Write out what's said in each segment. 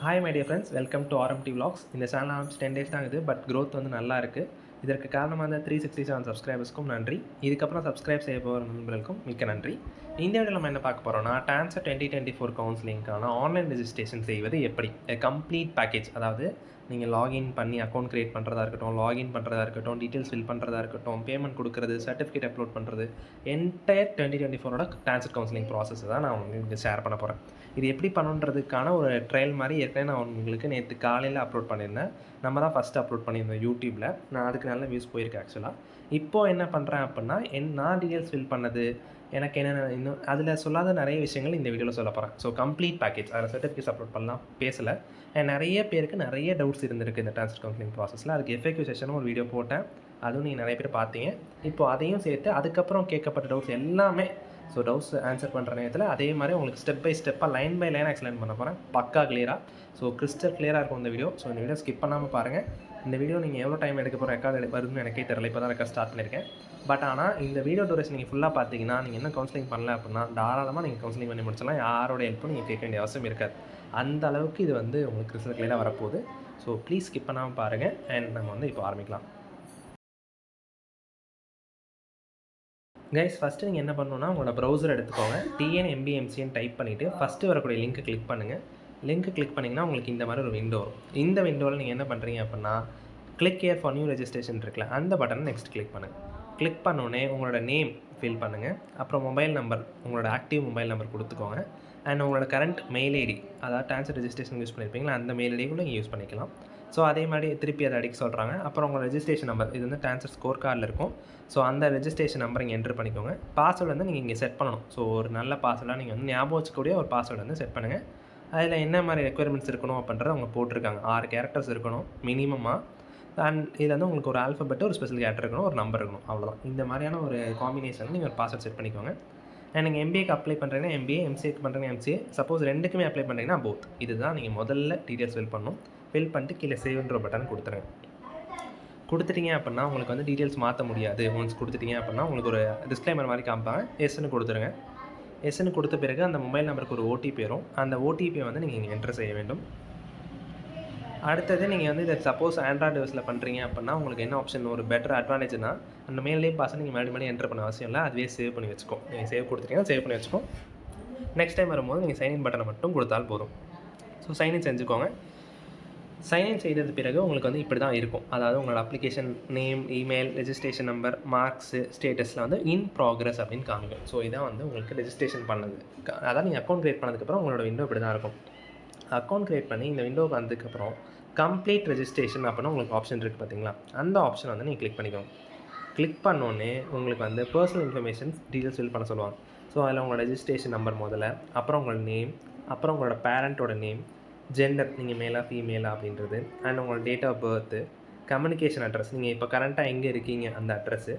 Hi my dear friends, welcome to RMT vlogs. இந்த channel ஆரம்பிச்சு 10 days தான் இருக்குது, பட் க்ரோத் வந்து நல்லா இருக்குது. இதற்கு காரணமாக இருந்த 367 சப்ஸ்கிரைபர்ஸ்க்கும் நன்றி. இதுக்கப்புறம் சப்ஸ்கிரைப் செய்ய போகிற நண்பர்களுக்கும் மிக்க நன்றி. இந்த வீடியோவில் நம்ம என்ன பார்க்க போகிறோம்னா, டான்சர் 2024 கவுன்சிலிங்கான ஆன்லைன் ரெஜிஸ்ட்ரேஷன் செய்வது எப்படி, கம்ப்ளீட் பேக்கேஜ். அதாவது நீங்கள் லாகின் பண்ணி அக்கௌண்ட் க்ரியேட் பண்ணுறதா இருக்கட்டும், லாகின் பண்ணுறதா இருக்கட்டும், டீட்டெயில்ஸ் ஃபில் பண்ணுறதா இருக்கட்டும், பேமெண்ட் கொடுக்குறது, சர்டிஃபிகேட் அப்லோட் பண்ணுறது, என்டையர் 2024 டான்சர் கவுன்சிலிங் ப்ராசஸ் தான் நான் உங்களுக்கு ஷேர் பண்ண போகிறேன். இது எப்படி பண்ணுன்றதுக்கான ஒரு ட்ரையல் மாதிரி ஏற்கனவே நான் உங்களுக்கு நேற்று காலையில் அப்லோட் பண்ணியிருந்தேன். நம்ம தான் ஃபஸ்ட்டு அப்லோட் பண்ணியிருந்தோம் யூடியூப்பில். நான் அதுக்கு நல்ல வியூஸ் போயிருக்கேன் ஆக்சுவலாக. இப்போது என்ன பண்ணுறேன் அப்படின்னா, நான் டீட்டெயில்ஸ் ஃபில் பண்ணது, எனக்கு என்னென்ன இன்னும் அதில் சொல்லாத நிறைய விஷயங்கள் இந்த வீடியோவில் சொல்ல போகிறேன். ஸோ கம்ப்ளீட் பேக்கேஜ், அதில் சர்டிஃபிகேட்ஸ் அப்லோட் பண்ணலாம் பேசலை. நிறைய பேருக்கு நிறைய டவுட்ஸ் இருந்திருக்கு இந்த ட்ரான்ஸ்ஃபர் கவுன்சிலிங் ப்ராசஸில். அதுக்கு எஃப்ஏக்யூ செஷனும் ஒரு வீடியோ போட்டேன், அதுவும் நீங்கள் நிறைய பேர் பார்த்தீங்க. இப்போது அதையும் சேர்த்து அதுக்கப்புறம் கேட்கப்பட்ட டவுட்ஸ் எல்லாமே, ஸோ டவுட்ஸ் ஆன்சர் பண்ணுற நேரத்தில் அதே மாதிரி உங்களுக்கு ஸ்டெப் பை ஸ்டெப்பாக லைன் பை லைனாக எக்ஸ்பிளைன் பண்ண போகிறேன், பக்கா கிளியராக. ஸோ கிறிஸ்டல் கிளியராக இருக்கும் இந்த வீடியோ. ஸோ இந்த வீடியோ ஸ்கிப் பண்ணாமல் பாருங்கள். இந்த வீடியோ நீங்கள் எவ்வளோ டைம் எடுக்க போகிற ரெக்கார்டு வருதுன்னு எனக்கே தெரியல, இப்போ தான் ரெக்கார்ட் ஸ்டார்ட் பண்ணியிருக்கேன். பட் ஆனால் இந்த வீடியோ டூரேஷன் நீங்கள் ஃபுல்லாக பார்த்தீங்கன்னா, நீங்கள் என்ன கவுன்சிலிங் பண்ணல அப்படின்னா தாராளமாக நீங்கள் கவுன்சிலிங் பண்ணி முடிச்சலாம். யாரோட ஹெல்ப்பும் நீங்கள் கேட்க வேண்டிய அவசியம் இருக்காது. அந்த அளவுக்கு இது வந்து உங்களுக்கு கிறிஸ்டல் கிளியராக வரப்போகுது. ஸோ ப்ளீஸ் ஸ்கிப் பண்ணாமல் பாருங்கள். அண்ட் நம்ம வந்து இப்போ ஆரம்பிக்கலாம். கைஸ், ஃபஸ்ட்டு நீங்கள் என்ன பண்ணணுன்னா, உங்களோட ப்ரௌசர் எடுத்துக்கோங்க. TNMBMCன்னு டைப் பண்ணிவிட்டு ஃபஸ்ட்டு வரக்கூடிய லிங்க்கை கிளிக் பண்ணுங்கள். லிங்க்கு கிளிக் பண்ணிங்கன்னா உங்களுக்கு இந்த மாதிரி ஒரு விண்டோ வரும். இந்த விண்டோவில் நீங்கள் என்ன பண்ணுறீங்க அப்படின்னா, click here for new registration இருக்குல்ல, அந்த பட்டனை நெக்ஸ்ட் கிளிக் பண்ணுங்கள். கிளிக் பண்ணோடனே உங்களோட நேம் ஃபில் பண்ணுங்கள். அப்புறம் மொபைல் நம்பர், உங்களோட ஆக்டிவ் மொபைல் நம்பர் கொடுத்துக்கோங்க. அண்ட் உங்களோட கரண்ட் மெயில் ஐடி, அதாவது ட்ரான்ஸ்ஃபர் ரெஜிஸ்ட்ரேஷன் யூஸ் பண்ணியிருப்பீங்களா, அந்த மெயில் ஐடி கூட நீங்கள் யூஸ் பண்ணிக்கலாம். ஸோ அதே மாதிரி திருப்பி அதை அடிக்க சொல்கிறாங்க. அப்புறம் உங்கள் ரெஜிஸ்ட்ரேஷன் நம்பர், இது வந்து ட்ரான்ஸ்ஃபர் ஸ்கோர் கார்டில் இருக்கும். ஸோ அந்த ரெஜிஸ்ட்ரேஷன் நம்பர் இங்கே என்ட்ரு பண்ணிக்கோங்க. பாஸ்வேர்டு வந்து நீங்கள் இங்கே செட் பண்ணணும். ஸோ ஒரு நல்ல பாஸ்வேர்டாக நீங்கள் வந்து ஞாபகம் வச்சுக்கூடிய ஒரு பாஸ்வேர்டு வந்து செட் பண்ணுங்கள். அதில் என்ன மாதிரி ரெக்குயர்மெண்ட்ஸ் இருக்கணும் அப்படின்றத அவங்க போட்டிருக்காங்க. 6 கேரக்டர்ஸ் இருக்கணும் மினிமமாக. அண்ட் இதில் வந்து உங்களுக்கு ஒரு ஆல்ஃபபெட்டு, ஒரு ஸ்பெஷல் கேரக்டர் இருக்கணும், ஒரு நம்பர் இருக்கணும், அவ்வளோதான். இந்த மாதிரியான ஒரு காம்பினேஷனில் நீங்கள் ஒரு பாஸ்வேர்ட் செட் பண்ணிக்கோங்க. அண்ட் நீங்கள் MBAக்கு அப்ளை பண்ணுறீங்கன்னா MBA, MCAக்கு பண்ணுறீங்கன்னா MCA, சப்போஸ் ரெண்டுக்குமே அப்ளை பண்ணுறீங்கன்னா போத். இதுதான் நீங்கள் முதல்ல டீட்டெயில்ஸ் ஃபில் பண்ணணும். ஃபில் பண்ணிட்டு கீழே சேவ்ன்ற பட்டன் கொடுத்துருங்க. கொடுத்துட்டீங்க அப்படின்னா உங்களுக்கு வந்து டீட்டெயில்ஸ் மாற்ற முடியாது. ஒன்ஸ் கொடுத்துட்டீங்க அப்படின்னா உங்களுக்கு ஒரு டிஸ்க்ளைமர் மாதிரி காமிப்பாங்க. எஸ்ன்னு கொடுத்துருங்க. எஸ்ன்னு கொடுத்த பிறகு அந்த மொபைல் நம்பருக்கு ஒரு OTP வரும். அந்த OTPயை வந்து நீங்கள் இங்கே என்ட்ரு செய்ய வேண்டும். அடுத்தது நீங்கள் வந்து இதை சப்போஸ் ஆண்ட்ராய்டு டிவைஸில் பண்ணுறீங்க அப்படின்னா உங்களுக்கு என்ன ஆப்ஷன், ஒரு பெட்டர் அட்வான்டேஜ்னா, அந்த மெயிலே பாஸ் நீங்கள் மறுபடியும் என்ட்ரு பண்ண அவசியம் இல்லை. அதுவே சேவ் பண்ணி வச்சுக்கோ. நீங்கள் சேவ் கொடுத்துட்டீங்கன்னா சேவ் பண்ணி வச்சுக்கோ. நெக்ஸ்ட் டைம் வரும்போது நீங்கள் சைன்இன் பட்டனை மட்டும் கொடுத்தால் போதும். ஸோ சைன்இன் செஞ்சுக்கோங்க. சைன்இன் செய்தது பிறகு உங்களுக்கு வந்து இப்படி தான் இருக்கும். அதாவது உங்களோட application name, email, registration number, marks, ஸ்டேட்டஸில் வந்து இன் ப்ராக்ரஸ் அப்படின்னு காமிக்கும். ஸோ இதான் வந்து உங்களுக்கு ரெஜிஸ்ட்ரேஷன் பண்ணது. அதாவது நீங்கள் அக்கௌண்ட் க்ரியேட் பண்ணதுக்கப்புறம் உங்களோட விண்டோ இப்படி தான் இருக்கும். அக்கௌண்ட் க்ரியேட் பண்ணி இந்த விண்டோ வந்ததுக்கப்புறம் கம்ப்ளீட் ரெஜிஸ்ட்ரேஷன் அப்படின்னு உங்களுக்கு ஆப்ஷன் இருக்குது பார்த்தீங்களா, அந்த ஆப்ஷன் வந்து நீங்கள் கிளிக் பண்ணிக்கோங்க. கிளிக் பண்ணோன்னே உங்களுக்கு வந்து பர்சனல் இன்ஃபர்மேஷன்ஸ் டீட்டெயில்ஸ் ஃபில் பண்ண சொல்லுவாங்க. ஸோ அதில் உங்களோட ரெஜிஸ்ட்ரேஷன் நம்பர் முதல்ல, அப்புறம் உங்களோட நேம், அப்புறம் உங்களோட பேரண்ட்டோட நேம், ஜெண்டர், நீங்கள் மேலா ஃபீமேலா அப்படின்றது, அண்ட் உங்களோட date of birth, communication address, நீங்கள் இப்போ கரண்ட்டாக எங்கே இருக்கீங்க அந்த அட்ரஸ்ஸு,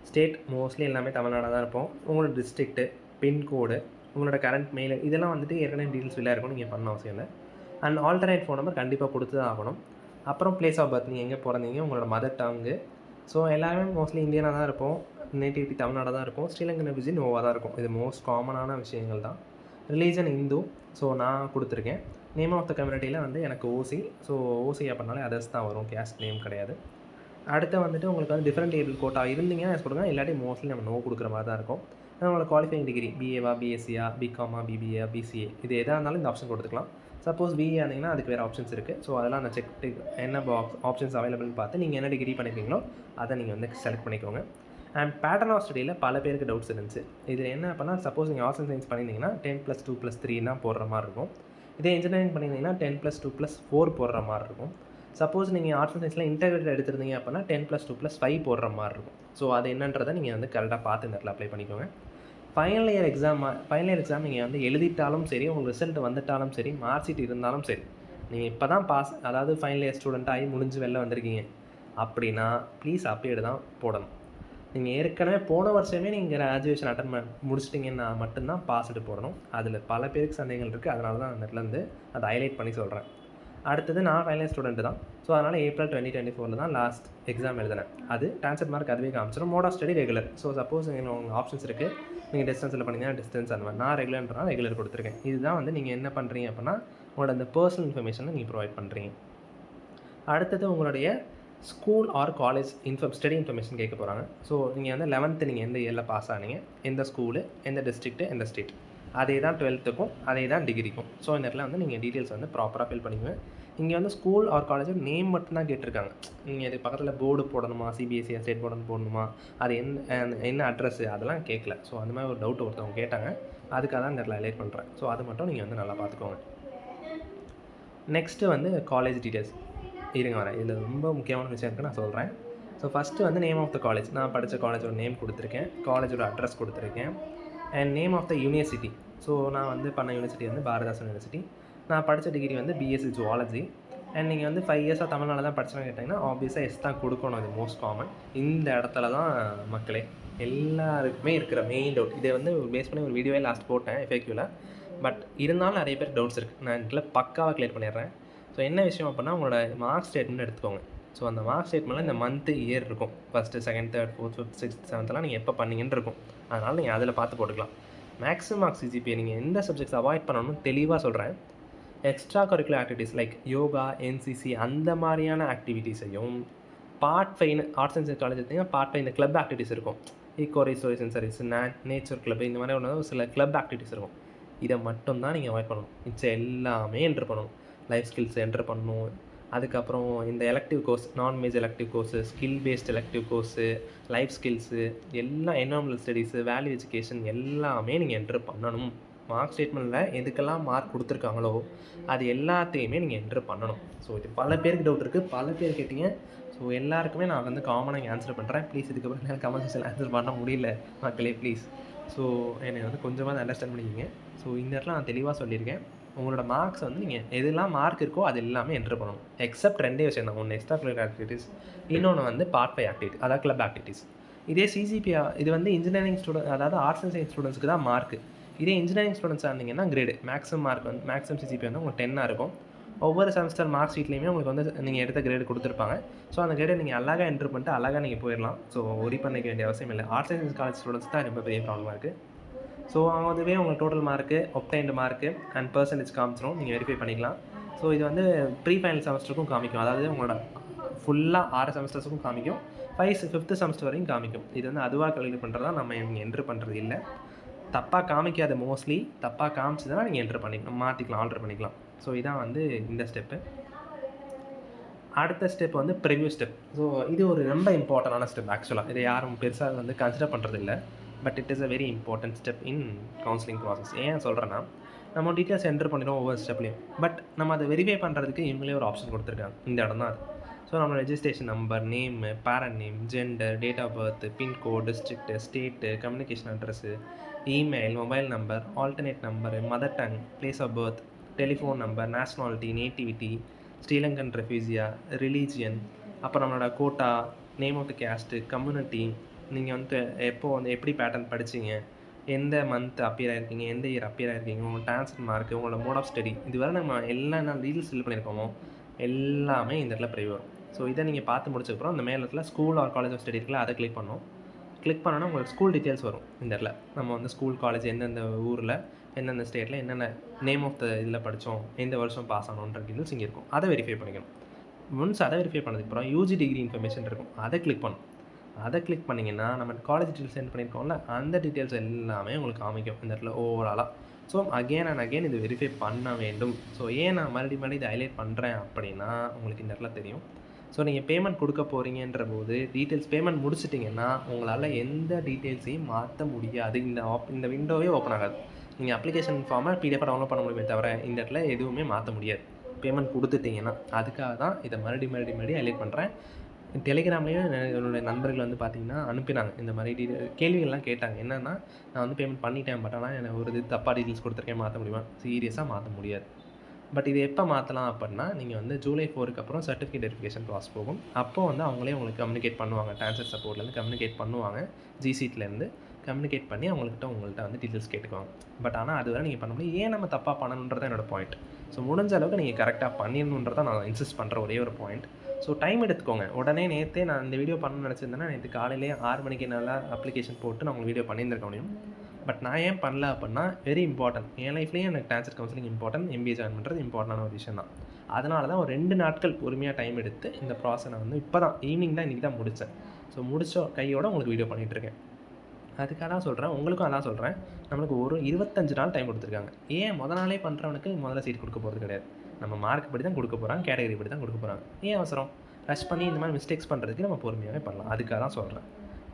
ஸ்டேட் மோஸ்ட்லி எல்லாமே தமிழ்நாடாக தான் இருப்போம், உங்களோட டிஸ்ட்ரிக்ட்டு, பின்கோடு, உங்களோட கரண்ட் மெயில், இதெல்லாம் வந்துட்டு ஏற்கனவே டீட்டெயில்ஸ் ஃபில்லாக இருக்கும், நீங்கள் பண்ண அவசியம் இல்லை. அண்ட் ஆல்டர்னேட் ஃபோன் நம்பர் கண்டிப்பாக கொடுத்து தான் ஆகணும். அப்புறம் பிளேஸ் ஆஃப் பர்த், நீங்கள் எங்கே பிறந்தீங்க, உங்களோட மதர் டங்கு. ஸோ எல்லாருமே மோஸ்ட்லி இந்தியனாக தான் இருப்போம், நேட்டிவிட்டி தமிழ்நாடாக தான் இருக்கும், ஸ்ரீலங்கன் ரெஃப்யூஜி நோவாக தான் இருக்கும். இது மோஸ்ட் காமனான விஷயங்கள் தான். ரிலீஜன் இந்து, ஸோ நான் கொடுத்துருக்கேன். நேம் ஆஃப் த கம்யூனிட்டியில் வந்து எனக்கு OC. ஸோ OC அப்படின்னாலே அதர்ஸ் தான் வரும், கேஸ்ட் நேம் கிடையாது. அடுத்து வந்துட்டு உங்களுக்கு வந்து டிஃப்ரெண்ட் ஏபிள் கோட்டா இருந்தீங்கன்னா கொடுங்க, இல்லாட்டி மோஸ்ட்லி நம்ம நோ கொடுக்குற மாதிரி தான் இருக்கும். உங்களோட குவாலிஃபைங் டிகிரி BAவா, BSCயா, BComமா, BBA, BCA, இது எதாக இருந்தாலும் இந்த ஆப்ஷன் கொடுத்துக்கலாம். சப்போஸ் BA ஆனீங்கன்னா அதுக்கு வேறு ஆப்ஷன்ஸ் இருக்குது. ஸோ அதெல்லாம் அந்த செக் என்ன ஆப்ஷன்ஸ் அவைலபிள்னு பார்த்து நீங்கள் என்ன டிகிரி பண்ணியிருக்கீங்களோ அதை நீங்கள் வந்து செலக்ட் பண்ணிக்கோங்க. அண்ட் பேட்டர்ன் ஆஃப் ஸ்டடியில் பல பேருக்கு டவுட்ஸ் இருந்துச்சு. இதில் என்ன அப்படின்னா, சப்போஸ் நீங்கள் ஆர்ட்ஸ் அண்ட் சயின்ஸ் பண்ணியிருந்தீங்கன்னா 10+2+3 தான் போடுற மாதிரி இருக்கும். இதே இன்ஜினியரிங் பண்ணியிருந்தீங்கன்னா 10+2+4 போடுற மாதிரி இருக்கும். சப்போஸ் நீங்கள் ஆர்ட்ஸ் அண்ட் சயின்ஸில் இன்டெகிரேட் எடுத்திருந்தீங்க அப்படின்னா 10+2+5 போடுற மாதிரி இருக்கும். ஸோ அது என்னன்றதை நீங்கள் வந்து கரெக்டாக பார்த்து இந்த இடத்துல அப்ளை பண்ணிக்கோங்க. ஃபைனல் இயர் எக்ஸாம் நீங்கள் வந்து எழுதிட்டாலும் சரி, உங்களுக்கு ரிசல்ட் வந்துட்டாலும் சரி, மார்க் ஷீட் இருந்தாலும் சரி, நீங்கள் இப்போ தான் பாஸ், அதாவது ஃபைனல் இயர் ஸ்டூடெண்ட் ஆகி முடிஞ்சு வெளில வந்திருக்கீங்க அப்படின்னா ப்ளீஸ் அப்டேட் தான் போடணும். நீங்கள் ஏற்கனவே போன வருஷமே நீங்கள் கிராஜுவேஷன் அட்டன் முடிச்சிட்டிங்கன்னா மட்டும்தான் பாஸ்ட்டு போடணும். அதில் பல பேருக்கு சந்தேகங்கள் இருக்குது, அதனால தான் அந்த இடத்துலேருந்து அதை ஹைலைட் பண்ணி சொல்கிறேன். அடுத்தது நான் ஃபைனல் ஸ்டூடெண்ட் தான். ஸோ அதனால் April 2024 தான் லாஸ்ட் எக்ஸாம் எழுதினேன். அது ட்ரான்ஸ்ஃபர் மார்க் அதுவே காமிச்சிடும். Mode of study regular. So suppose உங்களுக்கு ஆப்ஷன்ஸ் இருக்குது, நீங்கள் டிஸ்டன்ஸில் பண்ணிங்கன்னா டிஸ்டன்ஸ் அந்த மாதிரி. நான் ரெகுலர்ன்றனால ரெகுலர் கொடுத்துருக்கேன். இதுதான் வந்து நீங்கள் என்ன பண்ணுறீங்க அப்படின்னா, உங்களோட அந்த பர்சனல் இன்ஃபர்மேஷனை நீங்கள் ப்ரொவைட் பண்ணுறீங்க. அடுத்தது உங்களுடைய school or college study information கேட்க போகிறாங்க. ஸோ நீங்கள் வந்து 11th நீங்கள் எந்த இயரில் பாஸ் ஆனீங்க, எந்த ஸ்கூலு, எந்த டிஸ்ட்ரிக்ட்டு, எந்த ஸ்டேட், அதே தான் 12th அதே தான் டிகிரிக்கும். ஸோ இந்த இடத்துல வந்து நீங்கள் டீட்டெயில்ஸ் வந்து ப்ராப்பராக ஃபில் பண்ணிக்குவேன். இங்கே வந்து ஸ்கூல் ஆர் காலேஜ் நேம் மட்டும்தான் கேட்டிருக்காங்க. நீங்கள் இது பக்கத்தில் போர்டு போடணுமா, சிபிஎஸ்சி ஸ்டேட் போர்டுன்னு போடணுமா, அது என்ன அட்ரஸ்ஸு அதெல்லாம் கேட்கல. ஸோ அந்த மாதிரி ஒரு டவுட் ஒருத்தவங்க கேட்டாங்க, அதுக்காக தான் இந்த இடத்துல ஹைலைட் பண்ணுறேன். ஸோ அது மட்டும் நீங்கள் வந்து நல்லா பார்த்துக்கோங்க. நெக்ஸ்ட்டு வந்து காலேஜ் டீட்டெயில்ஸ் இருங்க வரேன். இதில் ரொம்ப முக்கியமான விஷயம் இருக்குது, நான் சொல்கிறேன். ஸோ ஃபஸ்ட்டு வந்து நேம் ஆஃப் த காலேஜ், நான் படித்த காலேஜோட நேம் கொடுத்துருக்கேன், காலேஜோட அட்ரஸ் கொடுத்துருக்கேன், and name of the university. So நான் வந்து பண்ண யூனிவர்சிட்டி வந்து பாரதாசன் யூனிவர்சிட்டி. நான் படித்த டிகிரி வந்து பிஎஸ்சி ஜுவாலஜி. அண்ட் நீங்கள் வந்து 5 இயர்ஸாக தமிழ்நாடு தான் படிச்சுன்னு கேட்டிங்கன்னா ஆப்வியஸாக எஸ் தான் கொடுக்கணும். இது மோஸ்ட் காமன். இந்த இடத்துல தான் மக்களே எல்லாருக்குமே இருக்கிற மெயின் டவுட். இதை வந்து பேஸ் பண்ணி ஒரு வீடியோவே லாஸ்ட் போட்டேன் எஃபெக்டிவில். பட் இருந்தாலும் நிறைய பேர் டவுட்ஸ் இருக்குது. நான் இதில் பக்காவாக கிளியர் பண்ணிடுறேன். ஸோ என்ன விஷயம் அப்படின்னா, உங்களோட மார்க் ஸ்டேட்மெண்ட் எடுத்துக்கோங்க. ஸோ அந்த மார்க் ஸ்டேட்மெண்ட்டில் இந்த மந்த்து இயர் இருக்கும். First, second, third, fourth, fifth, sixth, செவன்த்லாம் நீங்கள் எப்போ பண்ணீங்கன்னு இருக்கும். அதனால் நீங்கள் அதில் பார்த்து போட்டுக்கலாம். மேக்ஸிமம் மார்க்ஸ் சிஜிபிஏ நீங்கள் எந்த சப்ஜெக்ட்ஸ் அவாய்ட் பண்ணணும்னு தெளிவாக சொல்கிறேன். Extra curricular activities like yoga, NCC அந்த மாதிரியான ஆக்டிவிட்டீஸையும் part 5 arts and science college எடுத்திங்கன்னா பார்ட் 5 இந்த கிளப் ஆக்டிவிட்டீஸ் இருக்கும். Eco resource service, nature club, இந்த மாதிரி ஒரு சில கிளப் ஆக்டிவிட்டீஸ் இருக்கும். இதை மட்டும்தான் நீங்கள் அவாய்ட் பண்ணணும். மிச்சம் எல்லாமே என்ட்ரு பண்ணணும். லைஃப் ஸ்கில்ஸ் என்ட்ரு பண்ணணும். அதுக்கப்புறம் இந்த எலக்டிவ் கோர்ஸ், நான் major elective course, skill paste elective course, life skills, எல்லாம் என்வரான்மெண்டல் ஸ்டடீஸு, வேல்யூ எஜுகேஷன் எல்லாமே நீங்கள் என்ட்ரு பண்ணணும். மார்க் ஸ்டேட்மெண்ட்டில் எதுக்கெல்லாம் மார்க் கொடுத்துருக்காங்களோ அது எல்லாத்தையுமே நீங்கள் என்ட்ரு பண்ணணும். ஸோ இது பல பேருக்கு டவுட் இருக்குது, பல பேர் கேட்டிங்க. ஸோ எல்லாருக்குமே நான் வந்து காமனாக இங்கே ஆன்சர் பண்ணுறேன். ப்ளீஸ் இதுக்கப்புறம் என்னால் கமெண்ட் செக்ஷனில் ஆன்சர் பண்ண முடியல மக்களே, ப்ளீஸ். ஸோ என்னை வந்து கொஞ்சமாக அண்டர்ஸ்டாண்ட் பண்ணிக்கிங்க. ஸோ இந்த இடத்துல நான் தெளிவாக சொல்லியிருக்கேன். உங்களோட மார்க்ஸ் வந்து நீங்கள் எதெல்லாம் மார்க் இருக்கோ அது எல்லாமே என்ட்ரு பண்ணணும். எக்ஸப்ட் 2 விஷயம் தான். ஒன்று எக்ஸ்ட்ரா கரிக்குலர் ஆக்டிவிட்டீஸ், இன்னொன்று வந்து பார்ட் 5 ஆக்டிவிட்டி, அதாவது கிளப் ஆக்டிவிட்டீஸ். இதே சிஜிபிஏ இது வந்து இன்ஜினியரிங் ஸ்டூடெண்ட், அதாவது ஆர்ட்ஸ் அண்ட் சயின்ஸ் ஸ்டூடெண்ட்ஸ்க்கு தான் மார்க்கு. இதே இன்ஜினியரிங் ஸ்டூடெண்ட்ஸாக இருந்தீங்கன்னா கிரேடு மேக்ஸிமம் மார்க் வந்து மேக்ஸிமம் சிஜிபிஏ வந்து உங்களுக்கு 10 இருக்கும். ஒவ்வொரு செமஸ்டர் மார்க் ஷீட்லேயுமே உங்களுக்கு வந்து நீங்கள் எடுத்த கிரேடு கொடுத்துருப்பாங்க. ஸோ அந்த கிரேடை நீங்கள் அழகாக என்ட்ரு பண்ணிட்டு அழகாக நீங்கள் போயிடலாம். ஸோ ஒரி பண்ணிக்க வேண்டிய அவசியம் இல்லை. Arts and science college students தான் ரொம்ப பெரிய ப்ராப்ளமாக இருக்குது. ஸோ அதுவே உங்களுக்கு total mark, obtained mark and percentage காமிச்சிடும். நீங்கள் வெரிஃபை பண்ணிக்கலாம். ஸோ இது வந்து ப்ரீ ஃபைனல் செமஸ்டருக்கும் காமிக்கும். அதாவது உங்களோட ஃபுல்லாக 6 செமஸ்டர்ஸுக்கும் காமிக்கும். 5th செமஸ்டர் வரைக்கும் காமிக்கும். இது வந்து அதுவாக கல்குலேட் பண்ணுறதா, நம்ம நீங்கள் என்ட்ரு பண்ணுறது இல்லை. தப்பாக காமிக்காது. மோஸ்ட்லி தப்பாக காமிச்சதுன்னா நீங்கள் என்ட்ரு பண்ணிக்கலாம், மாற்றிக்கலாம், ஆல்ட்ரு பண்ணிக்கலாம். ஸோ இதான் வந்து இந்த ஸ்டெப்பு. அடுத்த ஸ்டெப் வந்து ப்ரிவ்யூ ஸ்டெப். ஸோ இது ஒரு ரொம்ப இம்பார்ட்டண்டான ஸ்டெப் ஆக்சுவலாக. இதை யாரும் பெருசாக வந்து கன்சிடர் பண்ணுறது இல்லை. But it is a very important step in counselling process. ஏன் சொல்கிறேன்னா, நம்ம டீட்டெயில்ஸ் என்ட்ரு பண்ணிடுவோம் ஒவ்வொரு ஸ்டெப்லையும். பட் நம்ம அதை வெரிஃபை பண்ணுறதுக்கு இவங்களே ஒரு ஆப்ஷன் கொடுத்துருக்காங்க. இந்த இடம் தான் அது. ஸோ நம்ம registration number, name, parent name, gender, date of birth, pincode, district, state, communication address, email, mobile number, alternate number, mother tongue, place of birth, telephone number, nationality, nativity, Sri Lankan ரெஃப்யூஜியா, ரிலீஜியன், அப்புறம் நம்மளோட quota, name of the caste, community, நீங்கள் வந்து எப்போது வந்து எப்படி pattern படிச்சிங்க, எந்த month appear ஆகிருக்கீங்க, எந்த இயர் அப்பியர் ஆகிருக்கீங்க, உங்கள் ட்ரான்ஸ்ஃபர் மார்க்கு, உங்களோட மோட் ஆஃப் ஸ்டடி, இதுவரை நம்ம என்ன டீட்டெயில்ஸ் ஃபில் பண்ணியிருக்கோமோ எல்லாமே இந்த இடத்துல ப்ரிவ்யூ வரும். ஸோ இதை நீங்கள் பார்த்து முடிச்சதுக்கப்புறம் அந்த மேல் இடத்துல school or college of study இருக்குல்ல, அதை கிளிக் பண்ணணும். கிளிக் பண்ணோன்னா உங்களுக்கு ஸ்கூல் டீட்டெயில்ஸ் வரும். இந்த இடத்துல நம்ம வந்து ஸ்கூல், காலேஜ், எந்தெந்த ஊரில், எந்தெந்த ஸ்டேட்டில், என்னென்ன நேம் ஆஃப் த இதில் படித்தோம், எந்த வருஷம் பாஸ் ஆனோன்ற டீட்டெயில்ஸ் இங்கே இருக்கும். அதை வெரிஃபை பண்ணிக்கணும். ஒன்ஸ் அதை வெரிஃபை பண்ணதுக்கப்புறம் யூஜி டிகிரி இன்ஃபர்மேஷன் இருக்கும், அதை கிளிக் பண்ணணும். அதை கிளிக் பண்ணிங்கன்னா நம்ம காலேஜ் டீட்டெயில்ஸ் சென்ட் பண்ணியிருக்கோம்ல, அந்த டீட்டெயில்ஸ் எல்லாமே உங்களுக்கு காமிக்கும் இந்த இடத்துல ஓவராலாக. ஸோ அகெயின் அண்ட் அகெயின் இது வெரிஃபை பண்ண வேண்டும். ஸோ ஏன் நான் மறுபடியும் இதை ஹைலைட் பண்ணுறேன் அப்படின்னா, உங்களுக்கு இந்த இடத்துல தெரியும். ஸோ நீங்கள் பேமெண்ட் கொடுக்க போகிறீங்கன்ற போது டீட்டெயில்ஸ் பேமெண்ட் முடிச்சிட்டிங்கன்னா உங்களால் எந்த டீட்டெயில்ஸையும் மாற்ற முடியாது. இந்த விண்டோவே ஓப்பன் ஆகாது. நீங்கள் அப்ளிகேஷன் ஃபார்மை பிடிஎஃப் டவுன்லோட் பண்ண முடியுமே தவிர இந்த இடத்துல எதுவுமே மாற்ற முடியாது பேமெண்ட் கொடுத்துட்டிங்கன்னா. அதுக்காக தான் இதை மறுபடியும் ஹைலைட் பண்ணுறேன். டெலிகிராம்லேயும் என்னுடைய நண்பர்கள் வந்து பார்த்திங்கன்னா அனுப்பினாங்க. இந்த மாதிரி கேள்விகள்லாம் கேட்டாங்க. என்னென்னா, நான் வந்து பேமெண்ட் பண்ணிட்டேன், பட் ஆனால் எனக்கு ஒரு இது தப்பாக டீட்டெயில்ஸ் கொடுத்துருக்கேன், மாற்ற முடியுமா? சீரியஸாக மாற்ற முடியாது. பட் இது எப்போ மாற்றலாம் அப்படின்னா, நீங்கள் வந்து ஜூலை 4க்கு அப்புறம் சர்டிஃபிகேட் வெரிஃபிகேஷன் ப்ராசஸ் போகும். அப்போது வந்து அவங்களே உங்களுக்கு கம்யூனிகேட் பண்ணுவாங்க. ட்ரான்ஸ்ஃபர் சப்போர்ட்லேருந்து கம்யூனிகேட் பண்ணுவாங்க. ஜிசீட்லேருந்து கம்யூனிகேட் பண்ணி உங்கள்கிட்ட வந்து டீட்டெயில்ஸ் கேட்டுக்குவாங்க. பட் ஆனால் அதுவரை நீங்கள் பண்ண முடியும். ஏன் நம்ம தப்பாக பண்ணணுன்றது என்னோடய பாயிண்ட். ஸோ முடிஞ்ச அளவுக்கு நீங்கள் கரெக்டாக பண்ணிடணுன்றதை நான் இன்சிஸ்ட் பண்ணுற ஒரே ஒரு பாயிண்ட். ஸோ டைம் எடுத்துக்கோங்க. உடனே நேற்றே நான் இந்த வீடியோ பண்ணணும்னு நினச்சிருந்தேன்னா நேற்று காலையிலே 6 மணிக்கு நல்லா அப்ளிகேஷன் போட்டு நான் உங்களுக்கு வீடியோ பண்ணியிருந்திருக்க முடியும். பட் நான் ஏன் பண்ணல அப்படின்னா வெரி இம்பார்ட்டன்ட். என் லைஃப்லேயும் எனக்கு dancer counselling important, MBA join பண்ணுறது இம்பார்ட்டண்டான ஒரு விஷயம் தான். அதனால தான் ஒரு 2 நாட்கள் பொறுமையாக டைம் எடுத்து இந்த ப்ராசஸை நான் வந்து இப்போ தான் ஈவினிங் தான் இன்றைக்கி தான் முடித்தேன். ஸோ முடித்த கையோடு உங்களுக்கு வீடியோ பண்ணிகிட்ருக்கேன். அதுக்காக தான் சொல்கிறேன், உங்களுக்கும் அதான் சொல்கிறேன். நம்மளுக்கு ஒரு 25 நாள் டைம் கொடுத்துருக்காங்க. ஏன் நாளே பண்ணுறவனுக்கு முதல்ல சீட் கொடுக்க போகிறது கிடையாது. நம்ம மார்க் படி தான் கொடுக்க போகிறாங்க, கேட்டகரி படி தான் கொடுக்க போகிறாங்க. ஏன் அவசரம்? ரஷ் பண்ணி இந்த மாதிரி மிஸ்டேக்ஸ் பண்ணுறதுக்கு நம்ம பொறுமையாகவே பண்ணலாம். அதுக்காக தான் சொல்கிறேன்.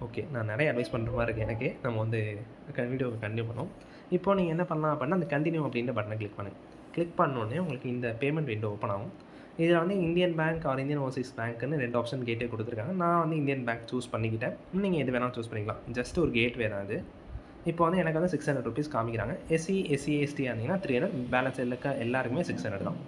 ஓகே, நான் நிறைய அட்வைஸ் பண்ணுற மாதிரி இருக்குது எனக்கே. நம்ம வந்து வீடியோவை கண்டினியூ பண்ணோம். இப்போது நீங்கள் என்ன பண்ணலாம் அப்படின்னா, அந்த கண்டினியூ அப்படின்ற பட்டனை கிளிக் பண்ணுங்கள். கிளிக் பண்ணோடனே உங்களுக்கு இந்த பேமெண்ட் விண்டோ ஓப்பன் ஆகும். இதில் வந்து Indian bank or Indian overseas பேங்க்னு 2 ஆப்ஷன் கேட்டே கொடுத்துருக்காங்க. நான் வந்து இந்தியன் பேங்க் சூஸ் பண்ணிக்கிட்டேன். நீங்கள் எது வேணாலும் சூஸ் பண்ணிக்கலாம். ஜஸ்ட் ஒரு கேட்வே தான் அது. இப்போ வந்து எனக்கு வந்து 600 ருபீஸ் காமிக்கிறாங்க. SC/SC/ST ஆனீங்கன்னா 300, பேலன்ஸ் எல்லாருக்குமே 600 தான்.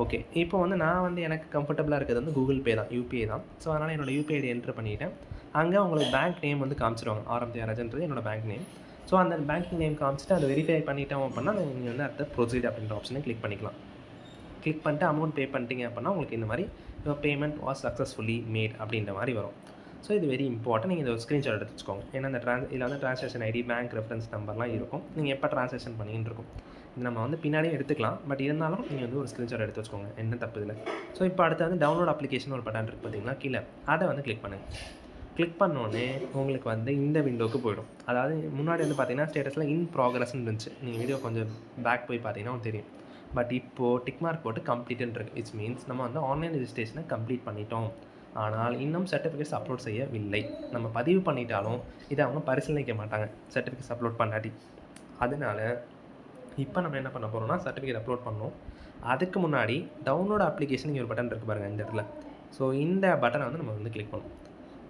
ஓகே, இப்போ வந்து நான் வந்து எனக்கு கம்ஃபர்டபுளாக இருக்கிறது வந்து கூகுள் பே தான், UPI தான். ஸோ அதனால் என்னோடய UPI ஐடி என்ட்ரு பண்ணிவிட்டேன். அங்கே உங்களுக்கு பேங்க் நேம் வந்து காமிச்சிடுவாங்க. ஆர்எம் தியாகராஜன்றது என்னோடய பேங்க் நேம். ஸோ அந்த பேங்கிங் நேம் காமிச்சிட்டு அதை வெரிஃபை பண்ணிட்டோம் அப்படின்னா நீங்கள் வந்து அடுத்த ப்ரொசீட் அப்படின்ற ஆப்ஷனை கிளிக் பண்ணிக்கலாம். கிளிக் பண்ணிட்டு அமௌண்ட் பே பண்ணிட்டீங்க அப்படின்னா உங்களுக்கு இந்த மாதிரி பேமெண்ட் வாஸ் சக்ஸஸ்ஃபுல்லி மேட் அப்படின்ற மாதிரி வரும். ஸோ இது வெரி இம்பார்ட்டன்ட். நீங்கள் இந்த ஸ்க்ரீன்ஷாட் எடுத்து வச்சுக்கோங்க. ஏன்னா இந்த இதில் வந்து ட்ரான்சாக்ஷன் ஐடி, பேங்க் ரெஃபரன்ஸ் நம்பர்லாம் இருக்கும். நீங்கள் எப்போ ட்ரான்சாக்ஷன் பண்ணின்னு இருக்கும். இது நம்ம வந்து பின்னாடியே எடுத்துக்கலாம். பட் இருந்தாலும் நீங்கள் வந்து ஒரு ஸ்க்ரீன்ஷாட் எடுத்து வச்சுக்கோங்க. என்ன தப்பு இதில். ஸோ இப்போ அடுத்து வந்து டவுன்லோட் அப்ளிகேஷன் ஒரு பட்டன் இருக்குது பார்த்தீங்களா கீழே, அதை வந்து கிளிக் பண்ணுங்கள். கிளிக் பண்ணோடனே உங்களுக்கு வந்து இந்த விண்டோவுக்கு போய்டும். அதாவது முன்னாடி வந்து பார்த்தீங்கன்னா ஸ்டேட்டஸில் இன் ப்ராக்ரஸ்ன்னு இருந்துச்சு. நீங்கள் வீடியோ கொஞ்சம் பேக் போய் பார்த்தீங்கன்னா உங்களுக்கு தெரியும். பட் இப்போது டிக் மார்க் போட்டு கம்ப்ளீட்னு இருக்குது. இட்ஸ் மீன்ஸ் நம்ம வந்து ஆன்லைன் ரெஜிஸ்ட்ரேஷனை கம்ப்ளீட் பண்ணிட்டோம். ஆனால் இன்னும் சர்டிஃபிகேட்ஸ் அப்லோட் செய்யவில்லை. நம்ம பதிவு பண்ணிட்டாலும் இதை அவங்க பரிசீலிக்க மாட்டாங்க, சர்டிஃபிகேட்ஸ் அப்லோட் பண்ணாட்டி. அதனால் இப்போ நம்ம என்ன பண்ண போகிறோம்னா சர்டிஃபிகேட் அப்லோட் பண்ணோம். அதுக்கு முன்னாடி டவுன்லோட் அப்ளிகேஷன் இங்கே ஒரு பட்டன் இருக்குது பாருங்கள் இந்த இடத்துல. ஸோ இந்த பட்டனை வந்து நம்ம வந்து கிளிக் பண்ணணும்.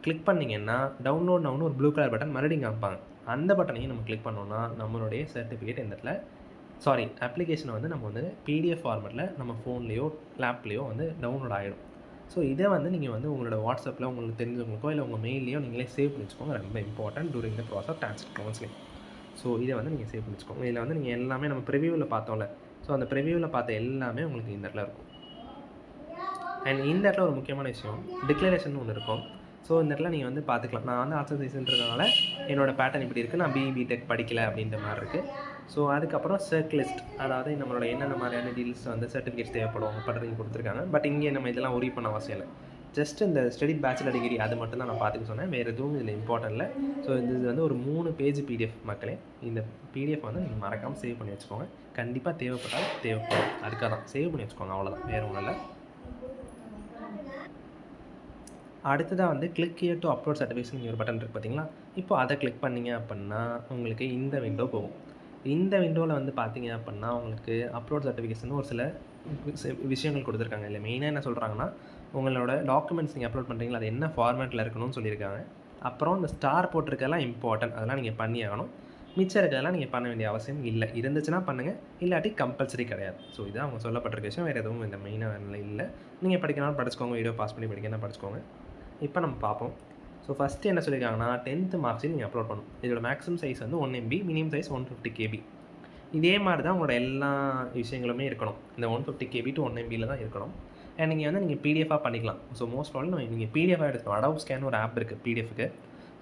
கிளிக் பண்ணிங்கன்னா டவுன்லோட் நவுன்னு ஒரு ப்ளூ கலர் பட்டன் மறுபடியும் காமிப்பாங்க. அந்த பட்டனையும் நம்ம கிளிக் பண்ணோன்னா நம்மளுடைய சர்டிஃபிகேட் இந்த இடத்துல அப்ளிகேஷனை வந்து நம்ம வந்து PDF ஃபார்மெட்டில் நம்ம ஃபோன்லேயோ லேப்லேயோ வந்து டவுன்லோட் ஆகிடும். ஸோ இதை வந்து நீங்கள் வந்து உங்களோட வாட்ஸ்அப்பில் உங்களுக்கு தெரிஞ்சவங்களுக்கோ இல்லை உங்கள் மெயிலையோ நீங்களே சேவ் பண்ணி வச்சுக்கோங்க. ரொம்ப important during the process dancer counselling. So இதை வந்து நீங்கள் சேவ் பண்ணி வச்சுக்கோங்க. இதில் வந்து நீங்கள் எல்லாமே நம்ம ப்ரிவியூவில் பார்த்தோம்ல, ஸோ அந்த ப்ரிவியூவில் பார்த்த எல்லாமே உங்களுக்கு இந்த இடத்துல இருக்கும். அண்ட் இந்த இடத்துல ஒரு முக்கியமான விஷயம், டிக்ளரேஷன் ஒன்று இருக்கும். ஸோ இந்த இடத்துல நீங்கள் வந்து பார்த்துக்கலாம். நான் வந்து ஆர்ட்ஸ் அண்ட் சயின்ஸ்ன்றதுனால என்னோடய பேட்டர்ன் இப்படி இருக்குது. நான் BTech படிக்கலை அப்படின்ற மாதிரி இருக்குது. ஸோ அதுக்கப்புறம் செர்க்லிஸ்ட், அதாவது நம்மளோட என்னென்ன மாதிரியான டீல்ஸ் வந்து சர்டிஃபிகேட்ஸ் தேவைப்படும் பண்ணுறதுக்கு கொடுத்துருக்காங்க. பட் இங்கே நம்ம இதெல்லாம் ஒரி பண்ண அவசியம் இல்லை. ஜஸ்ட் இந்த ஸ்டடி பேச்சுலர் டிகிரி அது மட்டும் தான் நான் பார்த்துக்க சொன்னேன். வேறு எதுவும் இதில் இம்பார்ட்டன்ட் இல்லை. ஸோ இது வந்து ஒரு 3 பேஜ் PDF மக்களே. இந்த PDF வந்து நீங்கள் மறக்காமல் சேவ் பண்ணி வச்சுக்கோங்க. கண்டிப்பாக தேவைப்படும். அதுக்காக தான் சேவ் பண்ணி வச்சுக்கோங்க, அவ்வளோதான், வேறு ஒன்றும் இல்லை. அடுத்ததாக வந்து click here to upload certification ஒரு பட்டன் இருக்குது பார்த்தீங்களா. இப்போ அதை கிளிக் பண்ணிங்க அப்படின்னா உங்களுக்கு இந்த விண்டோ போகும். இந்த விண்டோவில் வந்து பார்த்தீங்க அப்படின்னா உங்களுக்கு அப்லோட் சர்டிஃபிகேஷன் ஒரு சில விஷயங்கள் கொடுத்துருக்காங்க. இல்லை மெயினாக என்ன சொல்கிறாங்கன்னா, உங்களோட டாக்குமெண்ட்ஸ் நீங்கள் அப்லோட் பண்ணுறீங்களா அது என்ன ஃபார்மேட்டில் இருக்கணும்னு சொல்லியிருக்காங்க. அப்புறம் இந்த ஸ்டார் போட்டிருக்கெல்லாம் இம்பார்ட்டன்ட், அதெல்லாம் நீங்கள் பண்ணி ஆகணும். மிச்சம் இருக்கிறதெல்லாம் நீங்கள் பண்ண வேண்டிய அவசியம் இல்லை. இருந்துச்சுன்னா பண்ணுங்கள், இல்லாட்டி கம்பல்சரி கிடையாது. ஸோ இதான் அவங்க சொல்லப்பட்டிருக்க விஷயம். வேறு எதுவும் இந்த மெயினாக இல்லை. நீங்கள் படிக்கனாலும் படிச்சுக்கோங்க, வீடியோ பாஸ் பண்ணி படிக்கணும் படிச்சுக்கோங்க. இப்போ நம்ம பார்ப்போம். ஸோ ஃபஸ்ட்டு என்ன சொல்லியிருக்காங்கன்னா 10th மார்க்ஸ் நீங்கள் அப்லோட் பண்ணணும். இதோட மேக்ஸிமம் சைஸ் வந்து 1 MB, மினிமம் சைஸ் 150 KB. இதே மாதிரி தான் உங்களோட எல்லா விஷயங்களுமே இருக்கணும். இந்த 150 KB to 1 MBயில் தான் இருக்கணும். அண்ட் நீங்கள் PDF பண்ணிக்கலாம். ஸோ மோஸ்ட் ப்ராப்ளம் நீங்கள் PDF எடுத்துக்கணும். அடோப் ஸ்கேன் ஒரு ஆப் இருக்குது PDFக்கு.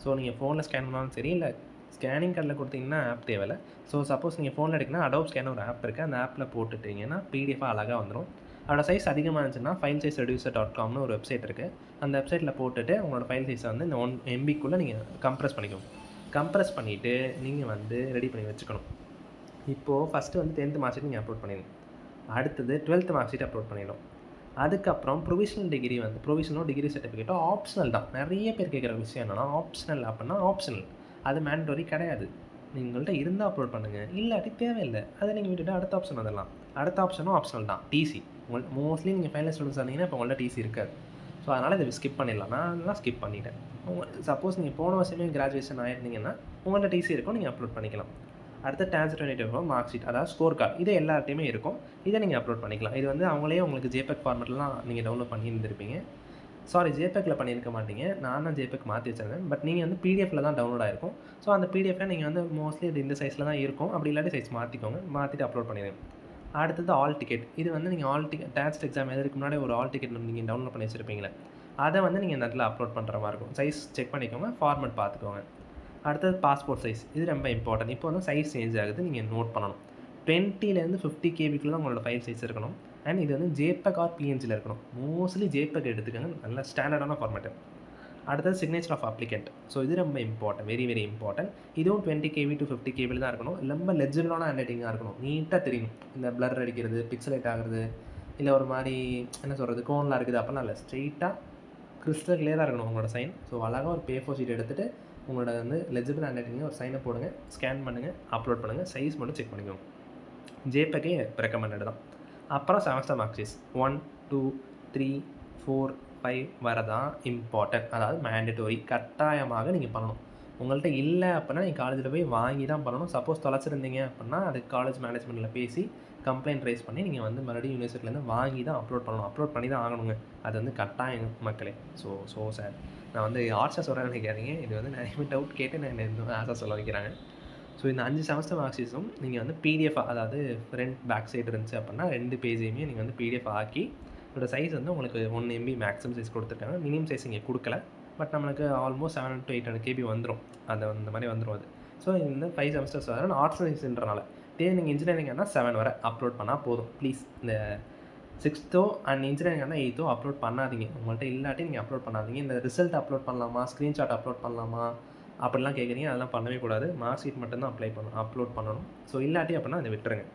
ஸோ நீங்கள் ஃபோனில் ஸ்கேன் பண்ணாலும் சரி, இல்லை ஸ்கேனிங் கார்டில் கொடுத்தீங்கன்னா ஆப் தேவையில்லை. ஸோ சப்போஸ் நீங்கள் ஃபோனில் எடுக்கணும்னா அடோப் ஸ்கேன் ஒரு ஆப் இருக்குது. அந்த ஆப்பில் போட்டுட்டிங்கன்னா PDF அழகாக வந்துடும். அதோட சைஸ் அதிகமாக இருந்துச்சுன்னா filesizereducer.comனு ஒரு வெப்சைட் இருக்குது. அந்த வெப்சைட்டில் போட்டுட்டு உங்களோட ஃபைல் சைஸை வந்து இந்த 1 MBக்குள்ளே நீங்கள் கம்ப்ரெஸ் பண்ணிக்கணும். கம்ப்ரெஸ் பண்ணிவிட்டு நீங்கள் வந்து ரெடி பண்ணி வச்சுக்கணும். இப்போது ஃபஸ்ட்டு வந்து 10th மார்க் ஷீட் நீங்கள் அப்லோட் பண்ணிடணும். அடுத்தது 12th மார்க் ஷீட் அப்லோட் பண்ணிடணும். அதுக்கப்புறம் ப்ரொவிஷனல் டிகிரி வந்து ப்ரொவிஷனோ டிகிரி சர்டிஃபிகேட்டோ ஆப்ஷனல் தான். நிறைய பேர் கேட்குற விஷயம் என்னென்னா ஆப்ஷனல் அப்படின்னா ஆப்ஷனல், அது மேண்டரி கிடையாது. உங்கள்கிட்ட இருந்தால் அப்லோட் பண்ணுங்கள், இல்லாட்டி தேவையில்லை. அதை நீங்கள் விட்டுட்டு அடுத்த ஆப்ஷன் வந்துடலாம். அடுத்த ஆப்ஷனும் ஆப்ஷனல் தான், TC. மோஸ்ட்லி நீங்கள் ஃபைனல் ஸ்டூடெண்ட்ஸ் வந்தீங்கன்னா இப்போ உங்கள்கிட்ட TC இருக்காது. ஸோ அதனால் இதை ஸ்கிப் பண்ணிடலாம். நான் அதெல்லாம் ஸ்கிப் பண்ணிட்டேன். சப்போஸ் நீங்கள் போன வருஷமே கிராஜுவேஷன் ஆகிருந்தீங்கன்னா உங்கள்கிட்ட TC இருக்கும், நீங்கள் அப்லோட் பண்ணிக்கலாம். அடுத்த டான்சர் 2024 மார்க் ஷீட், அதாவது ஸ்கோர் கார்டு, இது எல்லார்ட்டையுமே இருக்கும். இதை நீங்கள் அப்லோட் பண்ணிக்கலாம். இது வந்து அவங்களே உங்களுக்கு JPEG ஃபார்மெட்லாம் நீங்கள் டவுன்லோட் பண்ணியிருந்திருப்பீங்க. JPEGல பண்ணியிருக்க மாட்டீங்க. நான் தான் JPEG மாற்றி வச்சிருந்தேன். பட் நீங்கள் வந்து PDFல தான் டவுன்லோட் ஆகிருக்கும். ஸோ அந்த PDFல நீங்கள் வந்து மோஸ்ட்லி இது இந்த சைஸில் தான் இருக்கும். அப்படி இல்லாட்டி சைஸ் மாற்றிக்கோங்க, மாற்றிட்டு அப்லோட் பண்ணிடுங்க. அடுத்தது ஆல் டிக்கெட். இது வந்து நீங்கள் ஆல் டிக்கெட் டான்ஸ்ட் எக்ஸாம் எழுதுறதுக்கு முன்னாடி ஒரு ஆல் டிக்கெட் நீங்கள் டவுன்லோட் பண்ணி வச்சுருப்பீங்களே, அதை வந்து நீங்கள் இந்த இடத்துல அப்லோட் பண்ணுற மாதிரி இருக்கும். சைஸ் செக் பண்ணிக்கோங்க, ஃபார்மெட் பார்த்துக்கோங்க. அடுத்தது பாஸ்போர்ட் சைஸ். இது ரொம்ப இம்பார்ட்டன்ட். இப்போ வந்து சைஸ் சேஞ்ச் ஆகுது, நீங்கள் நோட் பண்ணணும். 20லேருந்து 50 கேபிக்குள்ள தான் உங்களோட ஃபைல் சைஸ் இருக்கணும். அண்ட் இது வந்து JPEG ஆர் PNGல இருக்கணும். மோஸ்ட்லி JPEG எடுத்துக்கங்க, நல்ல ஸ்டாண்டர்டான ஃபார்மேட்டு. அடுத்தது சிக்னேச்சர் ஆஃப் அப்ளிகண்ட். ஸோ இது ரொம்ப இம்பார்ட்டன்ட், வெரி வெரி இம்பார்ட்டன்ட். இதுவும் 20 KB to 50 கேபியில் தான் இருக்கணும். ரொம்ப லெஜிபிளான ஹேண்ட் ரைட்டிங்காக இருக்கணும், நீட்டாக தெரியணும். இந்த பிளர் அடிக்கிறது, பிக்சலேட் ஆகிறது, இல்லை ஒரு மாதிரி என்ன சொல்கிறது கோன்லாம் இருக்குது அப்படிலாம் இல்லை, ஸ்ட்ரெயிட்டாக கிறிஸ்டல் கிளியராக இருக்கணும் உங்களோட சைன். ஸோ அழகாக ஒரு பேப்பர் ஷீட் எடுத்துகிட்டு உங்களோட வந்து லெஜிபிள் ஹேண்ட் ரைட்டிங்க ஒரு சைனை போடுங்க, ஸ்கேன் பண்ணுங்கள், அப்லோட் பண்ணுங்கள், சைஸ் மட்டும் செக் பண்ணிக்கோங்க. JPEG ரெக்கமெண்டட் தான். அப்புறம் செமஸ்டர் மார்க் ஷீட்ஸ் 1, 2, 3, 4, 5 வரதான் இம்பார்ட்டன்ட், அதாவது மேண்டட்டோரி, கட்டாயமாக நீங்கள் பண்ணணும். உங்கள்கிட்ட இல்லை அப்படின்னா நீங்கள் காலேஜில் போய் வாங்கி தான் பண்ணணும். சப்போஸ் தொலைச்சிருந்தீங்க அப்படின்னா அதுக்கு காலேஜ் மேனேஜ்மெண்ட்டில் பேசி கம்ப்ளைண்ட் ரைஸ் பண்ணி நீங்கள் வந்து மறுபடியும் யூனிவர்சிட்டிலேருந்து வாங்கி தான் அப்லோட் பண்ணணும். அப்லோட் பண்ணி தான் ஆகணுங்க, அது வந்து கட்டாயம் மக்களே. ஸோ சார் நான் வந்து ஆர்ட்ஸாக சொல்கிறேன்னு நினைக்காதீங்க, இது வந்து நிறைய பேர் டவுட் கேட்டு நான் என்ன ஆர்ட்ஸாக சொல்ல வைக்கிறாங்க. ஸோ இந்த 5 செமஸ்டர் மார்க் ஷீட்ஸும் நீங்கள் வந்து பிடிஎஃப், அதாவது ஃப்ரண்ட் பேக் சைடு இருந்துச்சு அப்படின்னா 2 பேஜையுமே நீங்கள் வந்து பிடிஎஃப் ஆக்கி, இதோட சைஸ் வந்து உங்களுக்கு 1 MB மேக்ஸிமம் சைஸ் கொடுத்துருக்காங்க. மினிமம் சைஸ் இங்கே கொடுக்கல, பட் நம்மளுக்கு ஆல்மோஸ்ட் 700 to 800 KB வந்துடும், அந்த மாதிரி வந்துடும் அது. ஸோ இந்த 5 செமஸ்டர்ஸ் வர ஆர்ட்ஸ் சயின்ஸ்ன்றனால நீங்கள் இன்ஜினியரிங்னா 7 வரை அப்லோட் பண்ணால் போதும். ப்ளீஸ் இந்த 6th அண்ட் இன்ஜினியரிங்னா 8th அப்லோட் பண்ணாதீங்க. உங்கள்கிட்ட இல்லாட்டி நீங்கள் அப்லோட் பண்ணாதீங்க. இந்த ரிசல்ட் அப்லோட் பண்ணலாமா, ஸ்க்ரீன்ஷாட் அப்லோட் பண்ணலாமா அப்படிலாம் கேட்குறீங்க, அதெல்லாம் பண்ணவே கூடாது. மார்க் ஷீட் மட்டும்தான் அப்லோட் பண்ணணும். ஸோ இல்லாட்டி அப்படின்னா அதை விட்டுருங்க.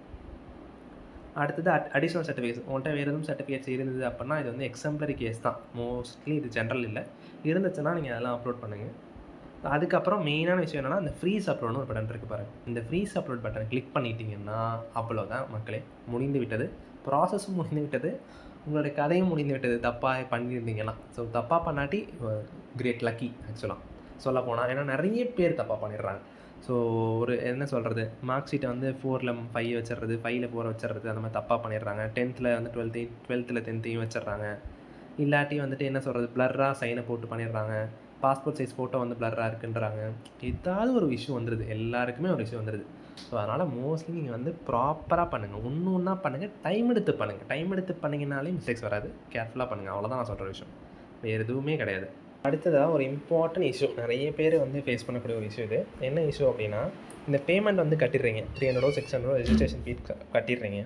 அடுத்தது அடிஷ்னல் சர்டிஃபிகேட்ஸ். உங்கள்கிட்ட வேறு எதுவும் சர்டிஃபிகேட்ஸ் இருந்தது அப்படின்னா இது வந்து எக்ஸம்ப்ளரி கேஸ் தான், மோஸ்ட்லி இது ஜென்ரல் இல்லை. இருந்துச்சுன்னா நீங்கள் அதெல்லாம் அப்லோட் பண்ணுங்கள். அதுக்கப்புறம் மெயினான விஷயம் என்னென்னா, இந்த ஃப்ரீஸ் அப்லோட்னு ஒரு பட்டன் இருக்குது பாருங்கள். இந்த ஃப்ரீஸ் அப்லோட் பட்டனை கிளிக் பண்ணிட்டீங்கன்னா அவ்வளோதான் மக்களே, முடிந்து விட்டது. ப்ராசஸும் முடிந்து விட்டது, உங்களுடைய கதையும் முடிந்து விட்டது தப்பாக பண்ணியிருந்தீங்கன்னா. ஸோ தப்பாக பண்ணாட்டி கிரேட் லக்கி ஆக்சுவலாக சொல்ல போனால். ஏன்னா நிறைய பேர் தப்பாக பண்ணிடுறாங்க. ஸோ ஒரு என்ன சொல்கிறது, மார்க் ஷீட்டை வந்து 4ல் 5 வச்சிடுறது, 5ல் 4 வச்சிடுறது, அந்த மாதிரி தப்பாக பண்ணிடுறாங்க. 10th வந்து 12th 10th வச்சிடுறாங்க. இல்லாட்டி வந்துட்டு என்ன சொல்கிறது, பிளர்ராக சைனை போட்டு பண்ணிடுறாங்க. பாஸ்போர்ட் சைஸ் ஃபோட்டோ வந்து பிளர்ராக இருக்குன்றாங்க. ஏதாவது ஒரு இஷ்யூ வந்துடுது, எல்லாருக்குமே ஒரு இஷ்யூ வந்துடுது. ஸோ அதனால் மோஸ்ட்லி நீங்கள் வந்து ப்ராப்பராக பண்ணுங்கள், ஒன்றா பண்ணுங்கள், டைம் எடுத்து பண்ணுங்கள். டைம் எடுத்து பண்ணிங்கனாலே மிஸ்டேக்ஸ் வராது. கேர்ஃபுல்லாக பண்ணுங்கள், அவ்வளோதான் நான் சொல்கிற விஷயம், வேறு எதுவுமே கிடையாது. அடுத்ததாக ஒரு இம்பார்ட்டன்ட் இஷ்யூ, நிறைய பேர் வந்து ஃபேஸ் பண்ணக்கூடிய ஒரு இஷ்யூ இது. என்ன இஷ்யூ அப்படின்னா, இந்த பேமெண்ட் வந்து கட்டிடுறீங்க, 300 600 ரெஜிஸ்ட்ரேஷன் ஃபீஸ் கட்டிடுறீங்க.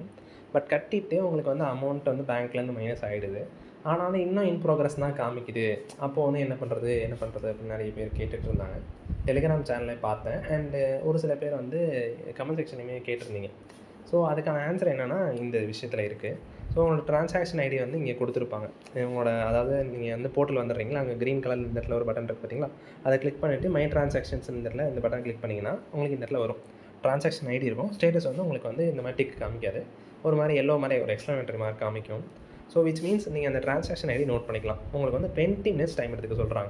பட் கட்டிட்டு உங்களுக்கு வந்து அமௌண்ட் வந்து பேங்க்லேருந்து மைனஸ் ஆகிடுது. ஆனாலும் இன்னும் இன் ப்ரோக்ரஸ் தான் காமிக்குது. அப்போது வந்து என்ன பண்ணுறது அப்படின்னு நிறைய பேர் கேட்டுட்டு இருந்தாங்க. டெலிகிராம் சேனலில் பார்த்தேன். அண்டு ஒரு சில பேர் வந்து கமெண்ட் செக்ஷன்லையுமே கேட்டிருந்தீங்க. ஸோ அதுக்கான ஆன்சர் என்னென்னா இந்த விஷயத்தில் இருக்குது. ஸோ உங்களோட ட்ரான்சாக்ஷன் ஐடி வந்து இங்கே கொடுத்துருப்பாங்க. உங்களோட அதாவது நீங்கள் வந்து போர்ட்டல் வந்துடுறீங்களா, அங்கே க்ரீன் கலர் இந்த இடத்துல ஒரு பட்டன் இருக்குது பார்த்தீங்களா, அதை கிளிக் பண்ணிவிட்டு மை ட்ரான்சாக்ஷன்ஸ் இந்த இடத்துல இந்த பட்டன் கிளிக் பண்ணிங்கன்னா உங்களுக்கு இந்த இடத்துல வரும் ட்ரான்சாக்ஷன் ஐடி இருக்கும். ஸ்டேட்டஸ் வந்து உங்களுக்கு வந்து இந்த மாதிரி டிக் காமிக்காது, ஒரு மாதிரி எல்லோ மாதிரி ஒரு எக்ஸ்ப்ளனேட்டரி மார்க் காமிக்கும். ஸோ விச் மீன்ஸ் நீங்கள் அந்த ட்ரான்சாக்ஷன் ஐடி நோட் பண்ணிக்கலாம். உங்களுக்கு வந்து 20 minutes டைம் எடுத்துக்க சொல்கிறாங்க.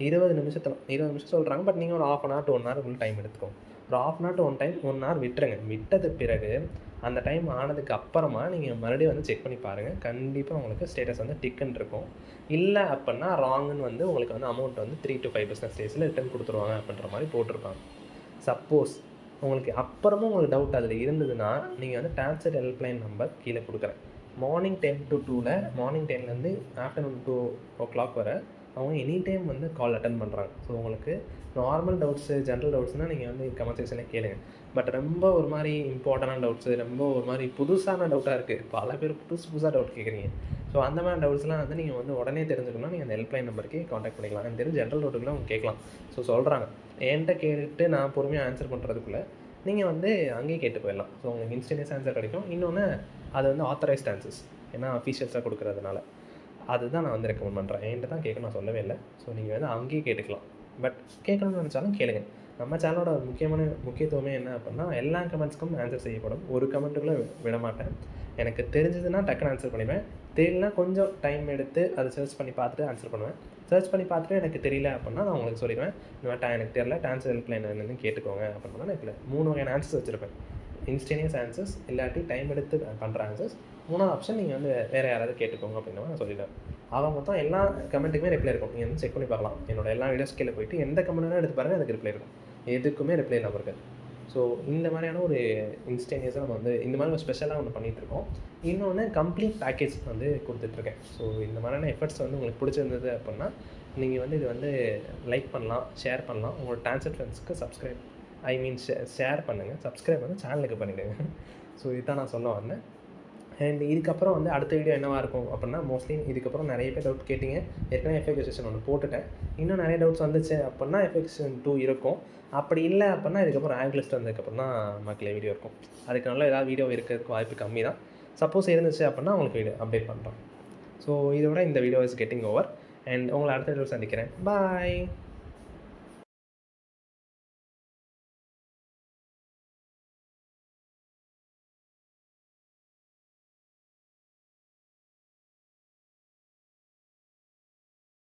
20 நிமிஷம் சொல்கிறாங்க. பட் நீங்கள் ஒரு 1/2 hour to 1 hour உங்களுக்கு டைம் எடுத்துக்கும். ஒரு 1/2 hour to 1 hour விட்டுருங்க. விட்டது பிறகு அந்த டைம் ஆனதுக்கு அப்புறமா நீங்கள் மறுபடியும் வந்து செக் பண்ணி பாருங்கள். கண்டிப்பாக உங்களுக்கு ஸ்டேட்டஸ் வந்து டிக்குன்னு இருக்கும். இல்லை அப்படின்னா ராங்குன்னு வந்து உங்களுக்கு வந்து அமௌண்ட் வந்து 3 to 5 business daysல ரிட்டர்ன் கொடுத்துருவாங்க அப்படின்ற மாதிரி போட்டிருப்பாங்க. சப்போஸ் உங்களுக்கு அப்புறமும் உங்களுக்கு டவுட் அதில் இருந்ததுன்னா நீங்கள் வந்து டான்சர் ஹெல்ப்லைன் நம்பர் கீழே கொடுக்குறேன். மார்னிங் 10 to 2ல் மார்னிங் 10லேருந்து ஆஃப்டர்நூன் 2 o'clock வரை அவங்க எனி டைம் வந்து கால் அட்டன் பண்ணுறாங்க. ஸோ உங்களுக்கு நார்மல் டவுட்ஸு, ஜென்ரல் டவுட்ஸ்னால் நீங்கள் வந்து கமெண்ட் செக்ஷனில் கேளுங்க. பட் ரொம்ப ஒரு மாதிரி இம்பார்ட்டண்டான டவுட்ஸு, ரொம்ப ஒரு மாதிரி புதுசான டவுட்டாக இருக்குது, பல பேர் புதுசாக டவுட் கேட்குறீங்க. ஸோ அந்த மாதிரி டவுட்ஸ்லாம் வந்து நீங்கள் வந்து உடனே தெரிஞ்சுக்கணும்னா நீங்கள் அந்த ஹெல்ப்லைன் நம்பருக்கு காண்டாக்ட் பண்ணிக்கலாம். எனக்கு தெரிஞ்ச ஜென்ரல் டவுட்டுக்குலாம் அவங்க கேட்கலாம். ஸோ சொல்கிறாங்க, என்கிட்ட கேட்டு நான் பொறுமையாக ஆன்சர் பண்ணுறதுக்குள்ளே நீங்கள் வந்து அங்கேயே கேட்டு போயிடலாம். ஸோ உங்களுக்கு இன்ஸ்டன்டேஸ் ஆன்சர் கிடைக்கும். இன்னொன்று அது வந்து ஆத்தரைஸ்ட் ஆன்சர்ஸ், ஏன்னா அஃபீஷியல்ஸாக கொடுக்குறதுனால அதுதான் நான் வந்து ரெக்கமெண்ட் பண்ணுறேன். என்கிட்ட தான் கேட்க நான் சொல்லவே இல்லை. ஸோ நீங்கள் வந்து அங்கேயே கேட்டுக்கலாம். பட் கேட்கணும்னு நினச்சாலும் கேளுங்க. நம்ம சேனலோட முக்கியத்துவமே என்ன அப்படின்னா, எல்லா கமெண்ட்ஸ்க்கும் ஆன்சர் செய்யப்படும். ஒரு கமெண்ட்டுக்குள்ளே விட மாட்டேன். எனக்கு தெரிஞ்சதுன்னா டக்குன்னு ஆன்சர் பண்ணிடுவேன். தெரியலனா கொஞ்சம் டைம் எடுத்து அதை சர்ச் பண்ணி பார்த்துட்டு ஆன்சர் பண்ணுவேன். சர்ச் பண்ணி பார்த்துட்டு எனக்கு தெரியல அப்படின்னா நான் உங்களுக்கு சொல்லிடுவேன். இந்த மாதிரி எனக்கு தெரியல, டான்சர் ஹெல்ப்லைன் என்னன்னு கேட்டுக்கோங்க அப்படின்னா எனக்கு 3 வகையான ஆன்சர்ஸ் வச்சுருப்பேன். இன்ஸ்டன்டேனியஸ் ஆன்சர்ஸ், இல்லாட்டி டைம் எடுத்து பண்ணுற ஆன்சர்ஸ், 3வது ஆப்ஷன் நீங்கள் வந்து வேறு யாராவது கேட்டுக்கோங்க அப்படின்னா நான் சொல்லிடுவேன். அவங்க மொத்தம் எல்லா கமெண்ட்டுக்குமே ரிப்ளை இருக்கும். நீங்கள் வந்து செக் பண்ணி பார்க்கலாம். என்னோட எல்லா வீடியோஸ் கீழே போயிட்டு எந்த கமெண்ட் வேணால் எடுத்து பாருங்கள், அதுக்கு ரிப்ளை இருக்கும். எதுக்குமே ரிப்ளை இல்லாமல் இருக்குது. ஸோ இந்த மாதிரியான ஒரு இன்ஸ்டன்டேனியஸாக நம்ம வந்து இந்த மாதிரி ஒரு ஸ்பெஷலாக ஒன்று பண்ணிகிட்ருக்கோம். இன்னொன்று கம்ப்ளீட் பேக்கேஜ் வந்து கொடுத்துட்ருக்கேன். ஸோ இந்த மாதிரியான எஃபர்ட்ஸ் வந்து உங்களுக்கு பிடிச்சிருந்தது அப்படின்னா நீங்கள் வந்து இது வந்து லைக் பண்ணலாம், ஷேர் பண்ணலாம். உங்களோட டான்சர் ஃப்ரெண்ட்ஸ்க்கு ஷேர் பண்ணுங்கள். சப்ஸ்கிரைப் வந்து சேனலுக்கு பண்ணிவிடுங்க. ஸோ இதுதான் நான் சொல்ல வந்தேன். அண்ட் இதுக்கப்புறம் வந்து அடுத்த வீடியோ என்னவாக இருக்கும் அப்படின்னா, மோஸ்ட்லி இதுக்கப்புறம் நிறைய பேர் டவுட் கேட்டிங்க. ஏற்கனவே எஃப்ஏக்யூ செஷன் ஒன்று போட்டுட்டேன். இன்னும் நிறைய டவுட்ஸ் வந்துச்சு அப்படின்னா எஃப்ஏக்யூ செஷன் 2 இருக்கும். அப்படி இல்லை அப்படின்னா இதுக்கப்புறம் ரேங்க் லிஸ்ட் வந்ததுக்கப்புறம் தான் மக்களே வீடியோ இருக்கும். அதுக்கு நல்ல ஏதாவது வீடியோ இருக்கிறதுக்கு வாய்ப்பு கம்மி தான். சப்போஸ் இருந்துச்சு அப்படின்னா உங்களுக்கு வீடியோ அப்டேட் பண்ணுறோம். ஸோ இதோட இந்த video is getting over. And உங்களை அடுத்த வீடியோ சந்திக்கிறேன். பாய்.